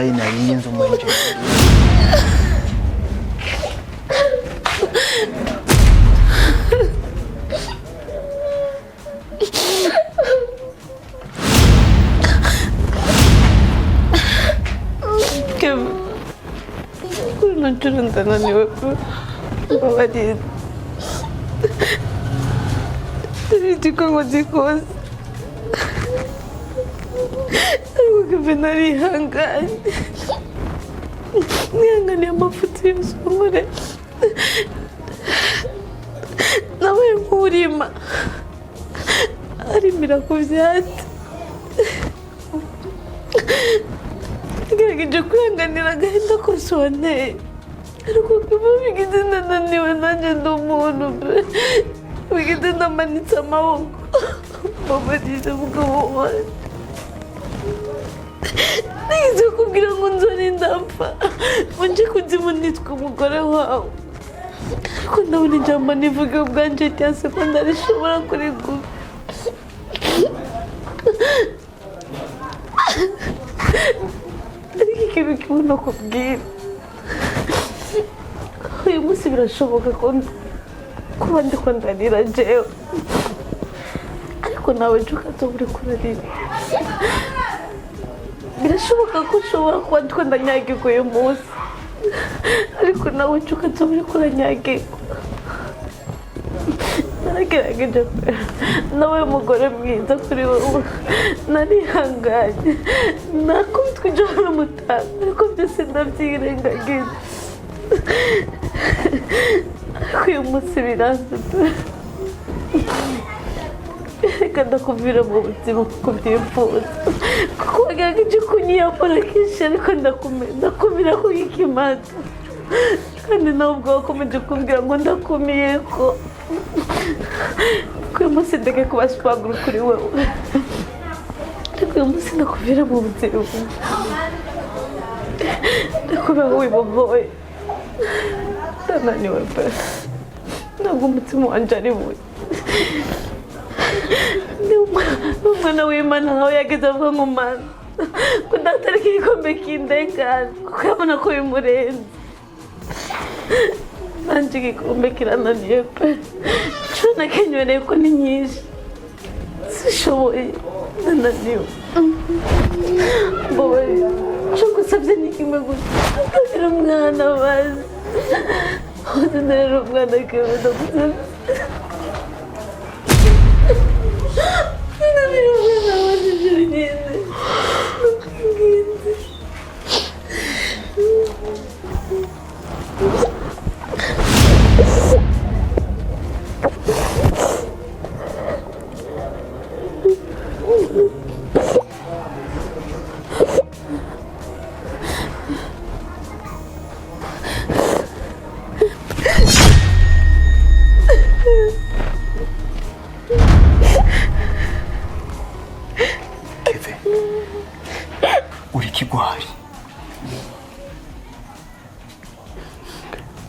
Ngai narinze umwenje Kuna turundana niwe babari Tiko dikoze Ariko kebenari hanganye Nihangane amafuti yosumure Nawe nkurima Arimira ku vyatsi Ngerageje kwihanganira agahinda kose wanteye ariko kuba bigize ndananiwe nanjye ndi umuntu bigize ndamanitse amaboko mbabarira mugabo wanjye nigize kubwira ngo nzore ndapfa nje kuzimu nitwa umugore wawe ariko ndabona ijambo nivuge ubwanje rya sekonda rishobora kurigura ariko ikintu kimwe no kubwira uyu munsi birashoboka ko kuba ndi ko ndarira jewe ariko nawe nje ukaza uri kurarira birashoboka ko ushobora kuba ndi ko ndanyagirwa uyu munsi ariko nawe nje ukaza uri kuranyagirwa naragerageje nawe mugore mwiza kuri wowe narihanganye nakubitwa ijoro n'umutaga ariko byose ndabyirengagiza ariko uyu munsi biranze reka ndakuvira mu buzima kuko byifuza kuko wagerageje kunyiyambura kenshi ariko ndakumira ko ikimata kandi nawe ubwo wakomeje kumbwira ngo ndakumiye ko uyu munsi ndeke kuba sipaguru kuri wowe ariko uyu munsi ndakuvira mu buzima ndakubera wiboboye ndananiwe pe ntabwo umutima wanjye ari buye umwana w'Imana nkawe yageze avuga ngo mana ko ndatarika igikombe kindengana kuko yabona ko bimurenze nanjye igikombe kirananiye pe nshuro nakenywereye ko ni nyinshi sishoboye ndananiwe mbabaye nshuro gusabye ni kimwe gusa ndabwira umwana bazi aho ndarira umwana kewe ndagusabye ndabwira umwana bazi ijoro ngende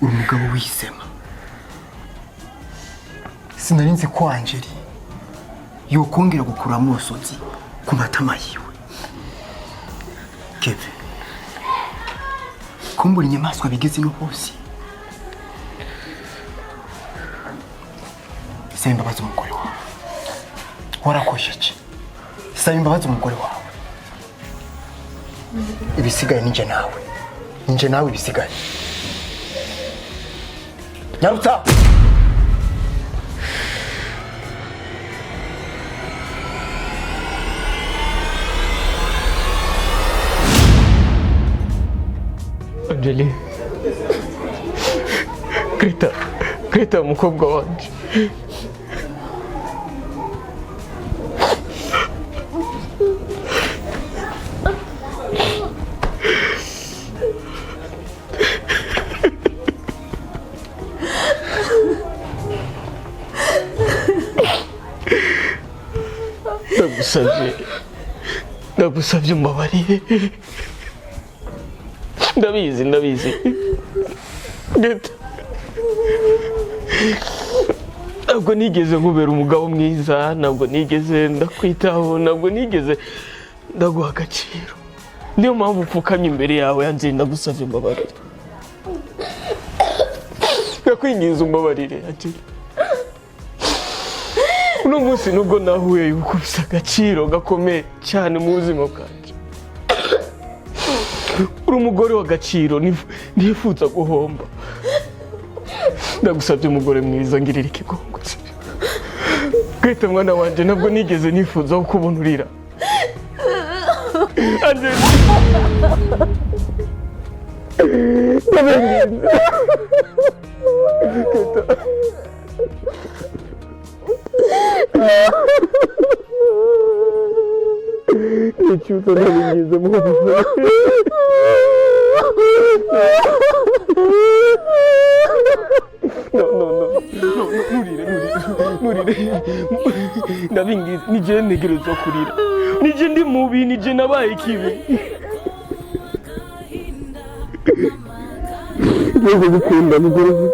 umugabo wisema sinarinze ko Angeli yokongera gukura amosozi ku matama yiwe Keve kumbura inyamaswa bigeze no hose saba imbabazi umugore wawe warakosheje saba imbabazi umugore wawe ibisigaye ninjye nawe ibisigaye Nyarutsa Angeli Greta umukobwa wanje ndagusabye umbabarire ndabizi Greta ntabwo nigeze nkubera umugabo mwiza ntabwo nigeze ndakwitaho ntabwo nigeze ndaguha agaciro niyo mpamvu upfukamye imbere yawe Angel, ndagusabye mbabarire. Ndakwinginze umbabarire Angel. Uno munsi nubwo nahuye yuko ufite agaciro gakomeye cyane mu buzima bwanjye, uri umugore w'agaciro nifuza guhomba. Ndagusabye umugore mwiza, ngirira ikigongo. Greta mwana wanje, ntabwo nigeze nifuza kukubona urira. Angel. Nichuza nabingize mu buzima. No. Nurire. Ndabingize, nije ntegerezwa kurira. Nije ndi mubi, nije nabaye kibi. Ngiye gukunda mugore.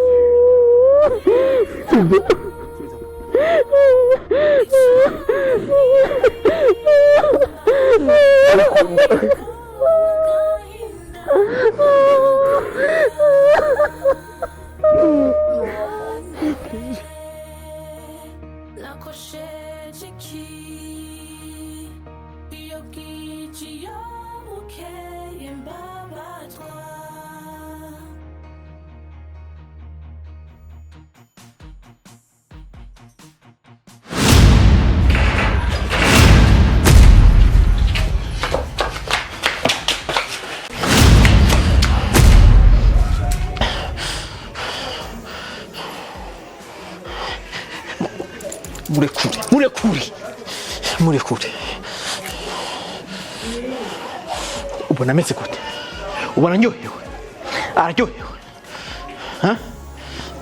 Murekure. Ubona ameze gute? Ubona ndyohewe? Araryohewe?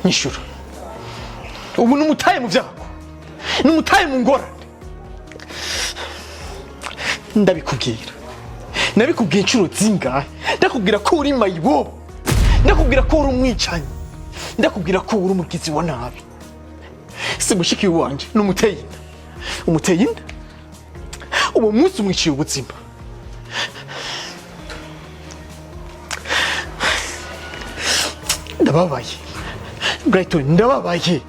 Nyishura. Ubu numutaye mu byago. Numutaye mu ngorane. Ndabikubwira. Nabikubwiye inshuro zingahe? Ndakubwira ko uri mayibo. Ndakubwira ko uri umwicanyi. Ndakubwira ko uri umugizi wa nabi. Si mushiki wanje numuteye inda. Umuteye inda? Uwo munsi umwiciye ubuzima. Ndababaye. Brighton, ndababaye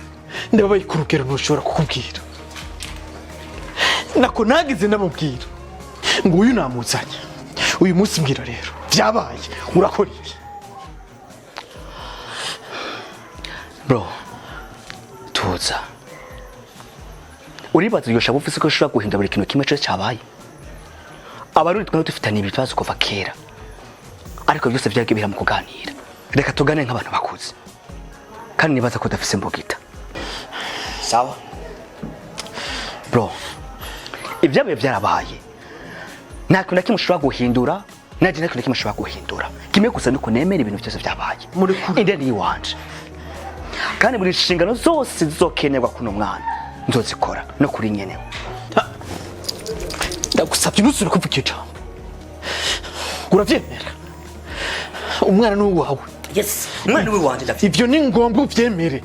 ku rugero ntushobora kukubwira. Nako nagize nababwira ngo uyu namuzanye. Uyu munsi mbwira rero byabaye urakora iki? Bro, tuza. Uribaza yosha bufise ko ushobora guhindura buri kintu kimwe cyose cyabaye. Abarundi twari dufitanye ibibazo kuva kera. Ariko byose byagiye bira mu kuganira. Reka tugane nk'abantu bakuze. Kandi nibaza ko dafise mbugita. Sawa? Bro, ibyabaye byarabaye. Nta kintu kimwe ushobora guhindura, naje nta kintu kimwe ushobora guhindura. Kimwe gusa nuko nemera ibintu byose byabaye. Inde ni wanje. Kandi buri nshingano zose zizokenerwa kuno mwana nzozikora no kuri nyene. Ndagusabye nusure kuvuga ijambo. Uravyemera? Umwana ni wawe. Yes, umwana we wanje ndafite. Ivyo ni ngombwa uvyemere.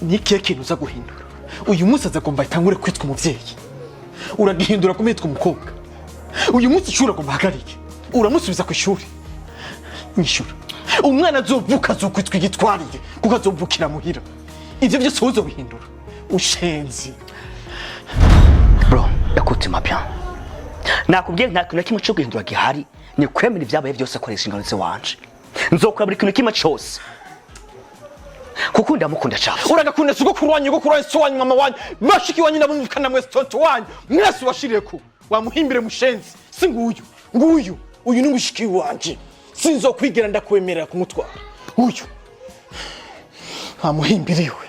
Ni kihe kintu uza guhindura? Uyu munsi azagomba itangure kwitwa umuvyeyi. Uragihindura kumitwa umukobwa. Uyu munsi ishuri agomba hagarike. Uramusubiza ku ishuri. Nyishura. Umwana azovuka azokwitwa igitwarire kuko azovukira muhira. Ivyo byose uzobihindura. Ushenzi. Bro, écoute ma bien. Nakubwiye nta kintu kimwe cyo guhindura gihari, ni kwemera ibyabaye byose akoresha ingano ze wanje. Nzokora buri kintu kimwe cyose. Kuko ndamukunda cyane. Uragakunda sugo kurwanya go kurwanya so wanyu mama wanyu. Mashiki wanyu nabumvikana mwese tonto wanyu. Mwese washireko. Wamuhimbire mushenzi. Si nguyu. Uyu ni mushiki wanje. Sinzokwigira ndakwemerera kumutwara. Uyu. Wamuhimbiriwe.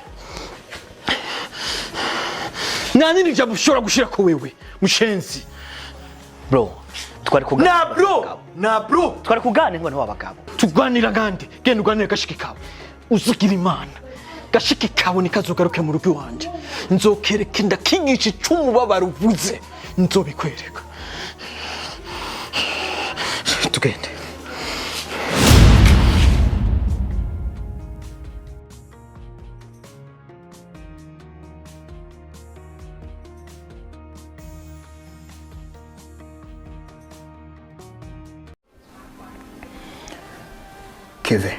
Nani nija bushora gushira ko wewe mushenzi. Bro, twari kuganira. Na bro. Twari kuganira ngo n'abagabo. Tuganira gande. Genda uganire gashiki kawe. Uzugira Imana. Gashiki kawe nikazogaruke mu rugo wanje. Nzokereka ndakigisha cy'umubabaro uvuze. Nzobikwereka. Tugende. Keve,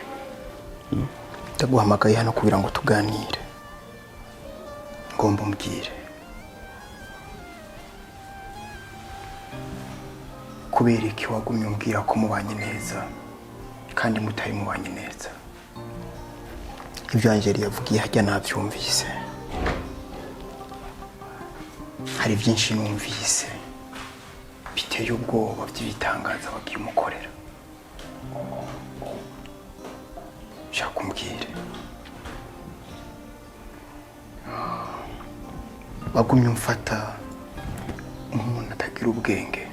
ndaguhamagaye hano kugira ngo tuganire. Ngomba umbwire kubera iki wagumye umbwira ko mubanye neza kandi mutari mubanye neza. Ibyo Angeli yavugiye hajya nabyumvise. Hari byinshi numvise biteye ubwoba by'ibitangaza bagiye umukorera. Shaka umbwire. Wagumye umfata umuntu atagira ubwenge.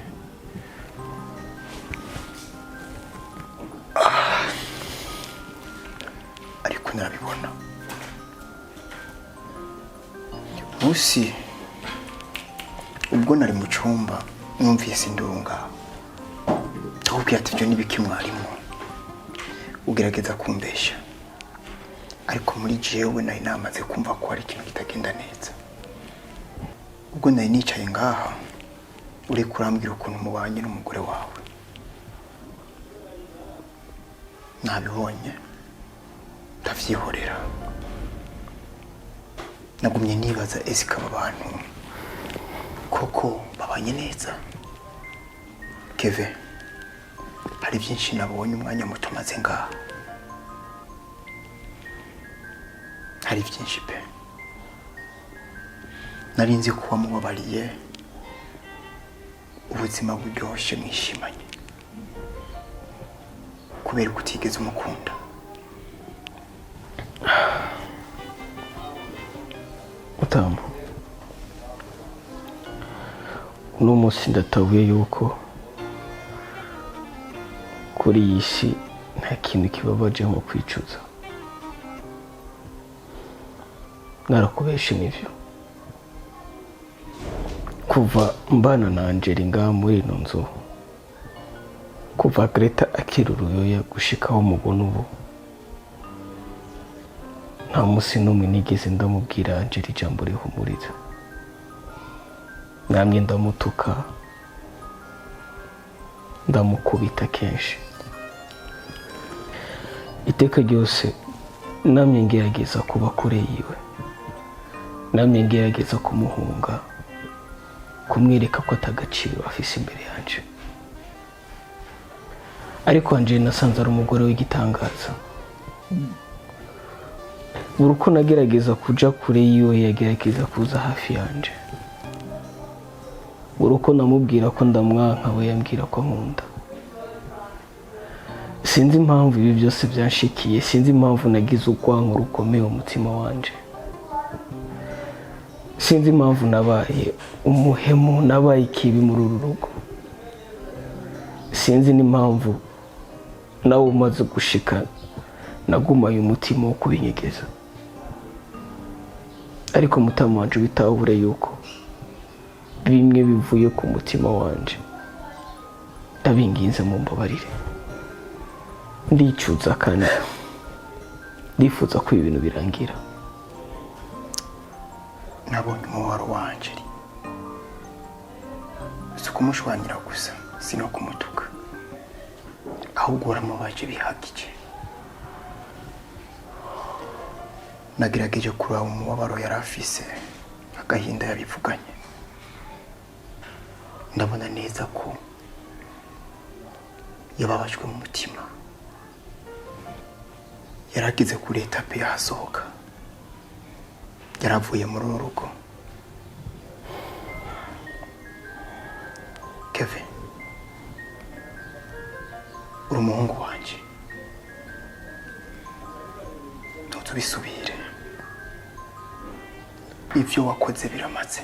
Ariko nabibona. Musi ubwo nari mu cyumba numvise indunga. Ndakubwira ati ibyo nibiki mwarimu. Ugerageza kumbesha. Ariko muri jewe nari namaze kumva ko hari ikintu kitagenda neza. Ubwo nari nicaye ngaha uri kurambwira ukuntu mubanye n'umugore wawe. Nabibonye ndavyihorera. Nagumye nibaza ese aba bantu koko babanye neza. Keve, hari byinshi nabonye umwanya muto maze ngaha. Hari byinshi pe. Narinzi ko wamubabariye ubuzima buryoshye mwishimanye kubera ko utigeze umukunda. Utamu, uno munsi ndatabuye yuko kuri iyi si nta kintu kibabaje nko kwicuza. Narakubeshe n'ivyo. Kuva mbana na Angeli ngaha muri ino nzu, kuva Greta akiri uruyoya gushikaho mubona ubu, nta musi n'umwe nigeze ndamubwira Angeli ijambo rihumuriza. Namye ndamutuka, ndamukubita kenshi. Iteka ryose namye ngerageza kuba kure yiwe. Namye ngerageza kumuhunga, kumwereka ko atagaciro afise imbere yanje. Ariko Angeli nasanze ari umugore w'igitangaza. Buri uko nagerageza kuja kure yiwe yagerageza kuza hafi yanje. Buri uko namubwira ko ndamwanka we yambwira ko nkunda. Sinzi impamvu ibi byose byanshikiye, sinzi impamvu nagize urwango rukomeye umutima wanje. Sinzi impamvu nabaye umuhemu, nabaye ikibi muri uru rugo. Sinzi n'impamvu nawe umaze gushika nagumaye umutima wo kubinyegeza. Ariko mutama wanje bitahure yuko bimwe bivuye ku mutima wanje. Ndabinginze mu mbabarire. Ndicuza kandi ndifuza ko ibintu birangira. Nabonye umubabaro wa Angeli. Si kumushwanira gusa, si no kumutuka. Ahubwo waramubaje bihagije. Nagerageje kuraba umubabaro yari afise, agahinda yabivuganye. Ndabona neza ko yababajwe mu mutima. Yaragize kuri etape yahasohoka. Yaravuye muri uru rugo. Kevin, uri umuhungu wanje. Ntutubisubire. Ivyo wakoze biramaze.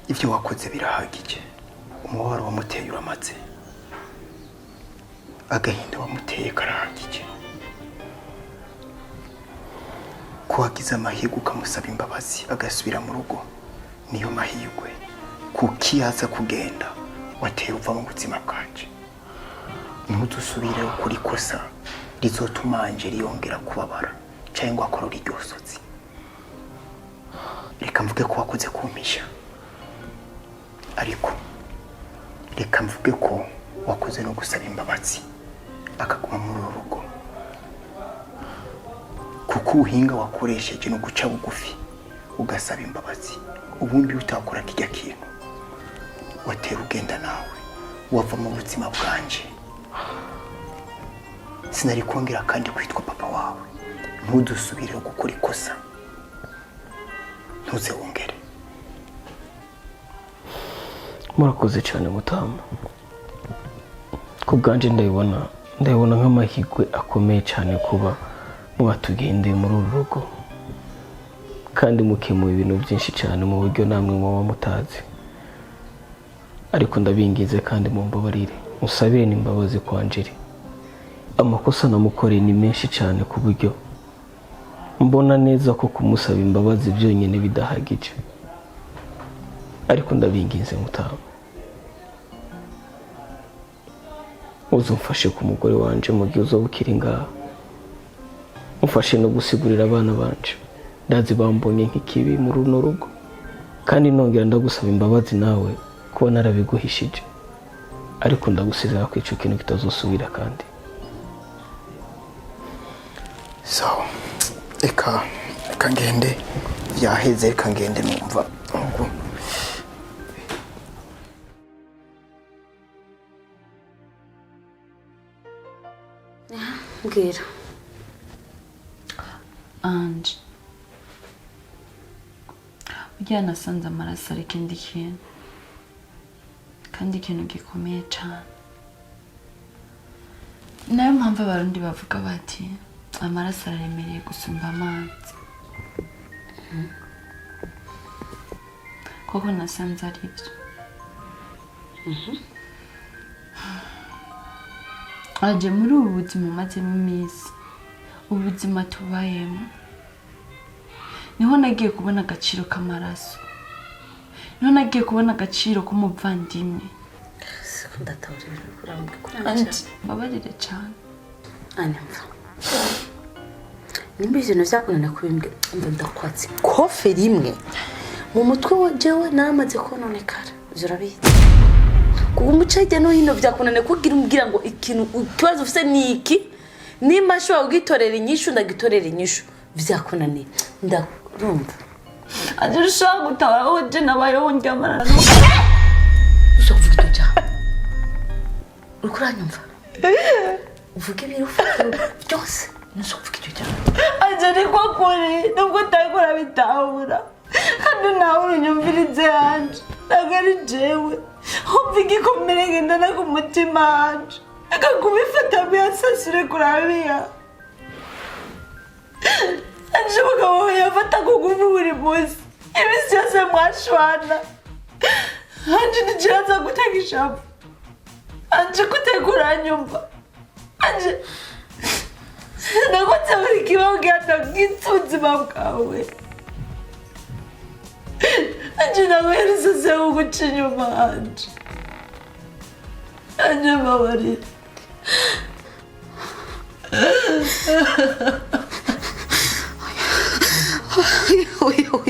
Ivyo wakoze birahagije. Umubabaro wamuteye uramaze. Agahinda wamuteye karahagije. Kuwagize amahirwe ukamusaba imbabazi agasubira mu rugo, niyo mahirwe. Kuki yaza kugenda watera uva mu buzima bwanje. Ntudusubire ukuri kosa rizotuma Angeli yongera kubabara cyangwa akorora iryosotsi. Reka mvuge ko wakoze kumpisha, ariko reka mvuge ko wakoze no gusaba imbabazi akaguma muri uru rugo kuko ubuhinga wakoresheje no guca bugufi ugasaba imbabazi ubundi utakora kijya kintu watera ugenda nawe wava mu buzima bwanje sinari kongera kandi kwitwa papa wawe ntudusubire gukora ikosa ntuze wongere. murakoze cyane Mutama ku bwanje ndabibona nk'amahirwe akomeye cyane kuba mwatugendeye muri uru rugo kandi mukemuye ibintu byinshi cyane mu buryo namwe muba mutazi ariko ndabingize kandi mumbabarire musabire n'imbabazi kwa Angeli amakosa namukoreye ni menshi cyane ku buryo mbona neza ko kumusaba imbabazi byonyine bidahagije ariko ndabingize Mutama uzumfashe ku mugore wanje mu gihe uzoba ukiri ngaha umfashe no gusigurira abana banje ndazi bambonye nk'ikibi muri runo rugo kandi nongera ndagusaba imbabazi nawe kuba narabiguhishije ariko ndagusezera ko ico kintu kitazosubira kandi so reka ngende yaheze reka ngende numva mbwira Ange ujya nasanze amaraso ari ikindi kintu kandi ikintu gikomeye cyane nayo mpamvu abarundi bavuga bati amaraso araremereye gusumba amazi koko nasanze ari byo aje muri ubu buzima mazemo iminsi ubuzima tubayemo niho nagiye kubona agaciro k'amaraso niho nagiye kubona agaciro k'umuvandimwe ndatabura ibintu kurambwira mbabarire cyane anyumva nimba ibintu byakunana kubimbwe mva ndakwatse kofe rimwe mu mutwe wa Jewe namaze kononekara urabizi kuba umucajya no hino byakunane kugira umbwira ngo ikibazo ufite ni iki nimba ashobora kugitorera inyishu ndagitorera inyishu byakunaniye ndarumva aje ushaka gutabara aho je nabayeho njyamana uzavuga icyo cyane ukuranyumva uvuga ibintu byose nuzavuga icyo cyane aje niko kuri nubwo utagura bitahura kandi nawe urunyumvirize hanje nagari jewe humva igikomere ngendana ku mutima hanje akakubifata biyasasire kurabiya anje umugabo yafata kugumu buri munsi ibisi yose mwashwana anje ntikibaza gutega ijambo anje gutegura nyumva anje nagutse buri kibaho gihata bw'ubuzima bwawe anje nawe yarisase uguca inyuma anje anje mbabarira oya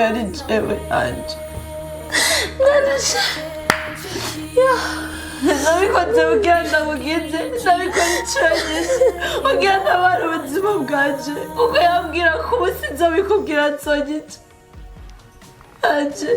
ari jewe anje narashe nabikoze kugira ndamugize nabikora inshuro nyinshi kugira ntabara ubuzima bwanje kuko yambwira ko ubu sinzabikubwira nsogice anje